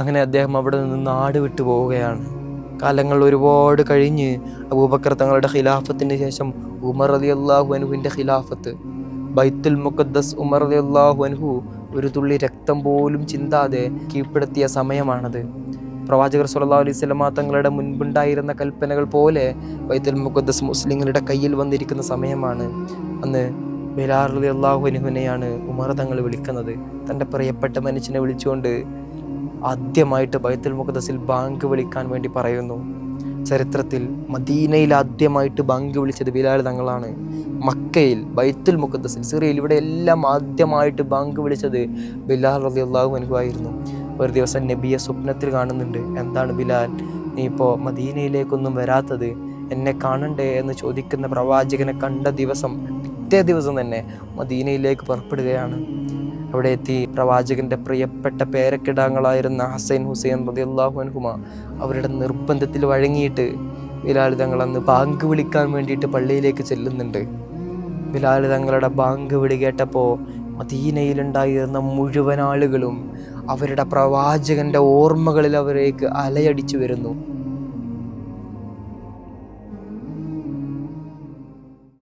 അങ്ങനെ അദ്ദേഹം അവിടെ നിന്ന് നാട് വിട്ടു പോവുകയാണ്. കാലങ്ങൾ ഒരുപാട് കഴിഞ്ഞ് അബൂബക്കർ തങ്ങളുടെ ഖിലാഫത്തിന് ശേഷം ഉമർ റളിയല്ലാഹു അൻഹുവിൻ്റെ ഖിലാഫത്ത്, ബൈത്തുൽ മുഖദ്ദസ് ഉമർ റളിയല്ലാഹു അൻഹു ഒരു തുള്ളി രക്തം പോലും ചിന്താതെ കീഴ്പ്പെടുത്തിയ സമയമാണത്. പ്രവാചകർ സ്വല്ലല്ലാഹു അലൈഹി വസല്ലമ തങ്ങളുടെ മുൻപുണ്ടായിരുന്ന കൽപ്പനകൾ പോലെ ബൈത്തുൽ മുഖദ്ദസ് മുസ്ലിങ്ങളുടെ കയ്യിൽ വന്നിരിക്കുന്ന സമയമാണ്. അന്ന് ബിലാൽ റളിയല്ലാഹു അൻഹുവിനെയാണ് ഉമർ തങ്ങൾ വിളിക്കുന്നത്. തൻ്റെ പ്രിയപ്പെട്ട മനുഷ്യനെ വിളിച്ചുകൊണ്ട് ആദ്യമായിട്ട് ബൈത്തുൽ മുഖദ്ദസിൽ ബാങ്ക് വിളിക്കാൻ വേണ്ടി പറയുന്നു. ചരിത്രത്തിൽ മദീനയിൽ ആദ്യമായിട്ട് ബാങ്ക് വിളിച്ചത് ബിലാൽ തങ്ങളാണ്. മക്കയിൽ, ബൈത്തുൽ മുഖദ്ദസിൽ, സിറിയയിൽ, ഇവിടെ എല്ലാം ആദ്യമായിട്ട് ബാങ്ക് വിളിച്ചത് ബിലാൽ റളിയല്ലാഹു അൻഹു ആയിരുന്നു. ഒരു ദിവസം നബിയെ സ്വപ്നത്തിൽ കാണുന്നുണ്ട്. എന്താണ് ബിലാൽ, നീ ഇപ്പോൾ മദീനയിലേക്കൊന്നും വരാത്തത്, എന്നെ കാണണ്ടേ എന്ന് ചോദിക്കുന്ന പ്രവാചകനെ കണ്ട ദിവസം, പിറ്റേ ദിവസം തന്നെ മദീനയിലേക്ക് പുറപ്പെടുകയാണ്. അവിടെ എത്തി പ്രവാചകന്റെ പ്രിയപ്പെട്ട പേരക്കിടാങ്ങളായിരുന്ന ഹസൻ, ഹുസൈൻ റളിയല്ലാഹു അൻഹുമ അവരുടെ നിർബന്ധത്തിൽ വഴങ്ങിയിട്ട് ബിലാൽ തങ്ങൾ അന്ന് ബാങ്ക് വിളിക്കാൻ വേണ്ടിയിട്ട് പള്ളിയിലേക്ക് ചെല്ലുന്നുണ്ട്. ബിലാൽ തങ്ങളുടെ ബാങ്ക് വിളി കേട്ടപ്പോൾ മദീനയിലുണ്ടായിരുന്ന മുഴുവൻ ആളുകളും അവരുടെ പ്രവാചകന്റെ ഓർമ്മകളിൽ അവരേക്ക് അലയടിച്ചു വരുന്നു.